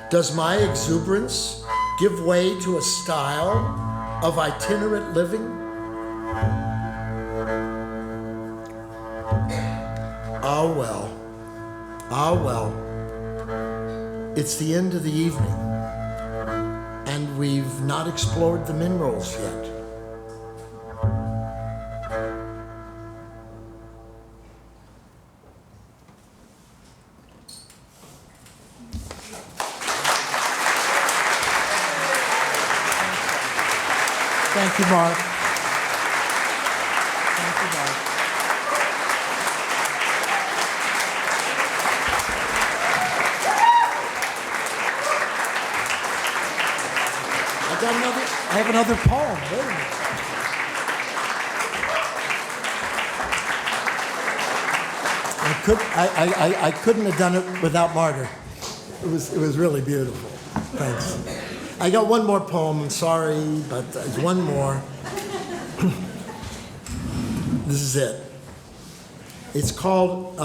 Does my exuberance give way to a style of itinerant living? Ah well, ah well. It's the end of the evening, and we've not explored the minerals yet. Thank you, Mark. Thank you, Mark. I have another poem. Wait a minute. I couldn't have done it without Martyr. It was really beautiful. Thanks. I got one more poem. Sorry, but there's one more. This is it. It's called.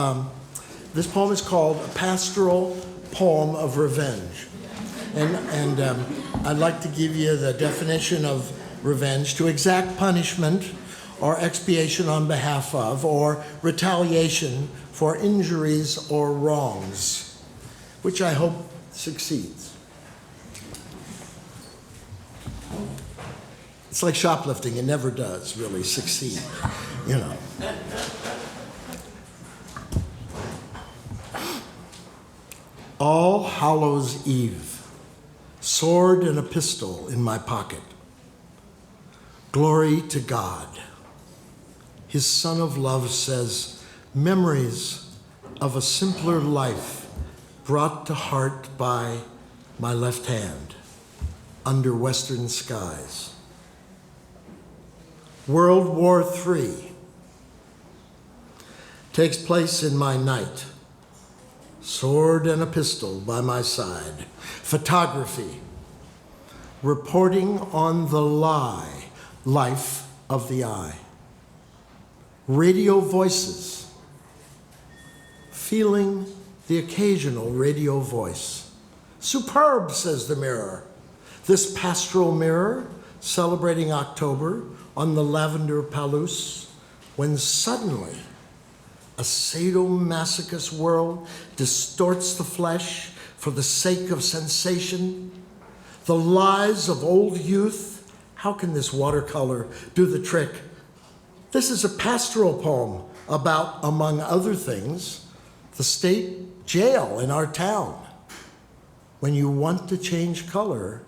This poem is called "A Pastoral Poem of Revenge," and I'd like to give you the definition of revenge: to exact punishment or expiation on behalf of, or retaliation for injuries or wrongs, which I hope succeeds. It's like shoplifting, it never does really succeed, you know. All Hallows Eve, sword and a pistol in my pocket. Glory to God. His Son of Love says, memories of a simpler life brought to heart by my left hand under western skies. World War III takes place in my night. Sword and a pistol by my side. Photography, reporting on the life of the eye. Radio voices, feeling the occasional radio voice. Superb, says the mirror. This pastoral mirror, celebrating October on the lavender Palouse, when suddenly a sadomasochist world distorts the flesh for the sake of sensation. The lies of old youth, how can this watercolor do the trick? This is a pastoral poem about, among other things, the state jail in our town. When you want to change color,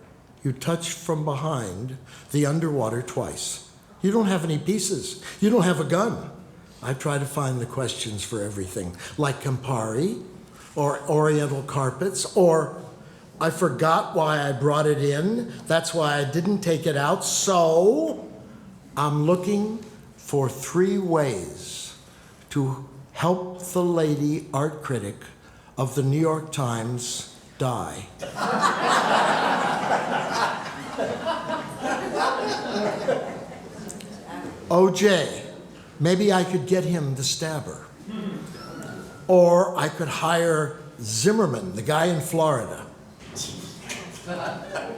you touch from behind the underwater twice. You don't have any pieces. You don't have a gun. I try to find the questions for everything, like Campari, or Oriental carpets, or I forgot why I brought it in. That's why I didn't take it out. So I'm looking for 3 ways to help the lady art critic of the New York Times die. OJ, maybe I could get him to stab her. Or I could hire Zimmerman, the guy in Florida.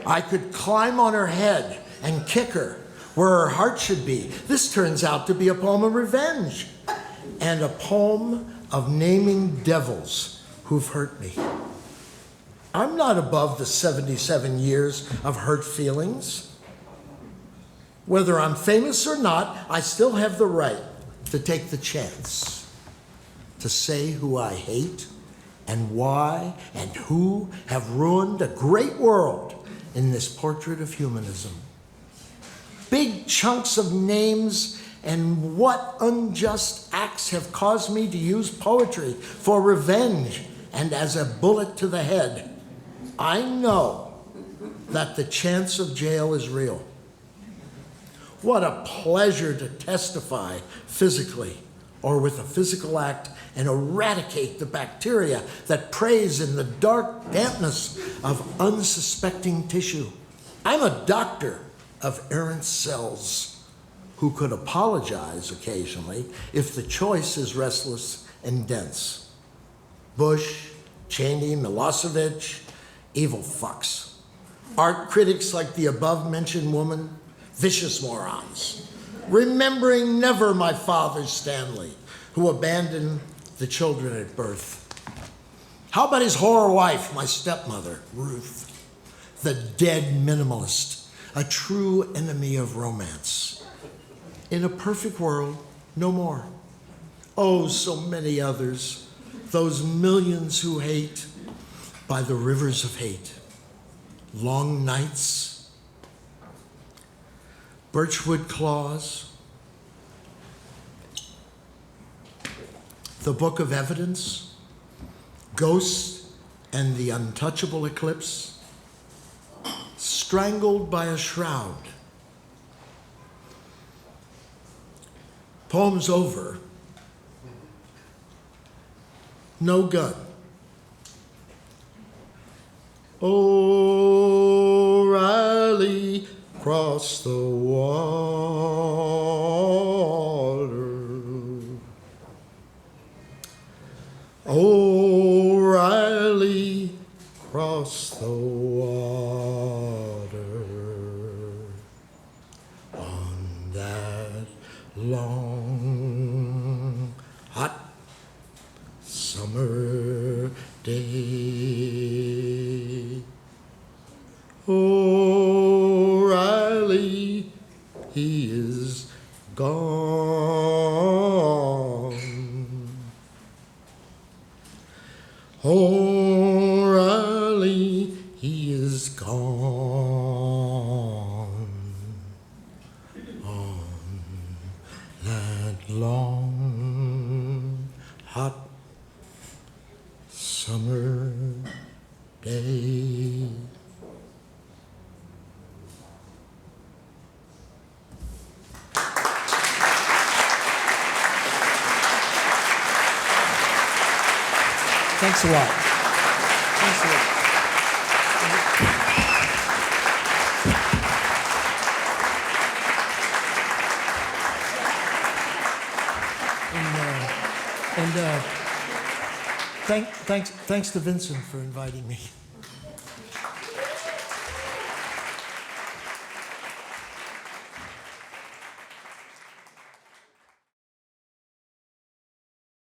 I could climb on her head and kick her where her heart should be. This turns out to be a poem of revenge and a poem of naming devils who've hurt me. I'm not above the 77 years of hurt feelings. Whether I'm famous or not, I still have the right to take the chance to say who I hate and why and who have ruined a great world in this portrait of humanism. Big chunks of names and what unjust acts have caused me to use poetry for revenge and as a bullet to the head. I know that the chance of jail is real. What a pleasure to testify physically or with a physical act and eradicate the bacteria that preys in the dark dampness of unsuspecting tissue. I'm a doctor of errant cells who could apologize occasionally if the choice is restless and dense. Bush, Cheney, Milosevic, evil fucks. Art critics like the above-mentioned woman, vicious morons. Remembering never my father Stanley, who abandoned the children at birth. How about his whore wife, my stepmother, Ruth, the dead minimalist, a true enemy of romance. In a perfect world, no more. Oh, so many others, those millions who hate by the rivers of hate. Long nights, birchwood claws, the book of evidence, ghosts and the untouchable eclipse, strangled by a shroud. Poem's over. No gun. O'Reilly crossed the water. O'Reilly crossed the water on that long, hot summer day. O'Reilly, he is gone. O'Reilly, he is gone on that long, hot summer day. Thanks a lot. Thanks a lot. And thanks to Vincent for inviting me.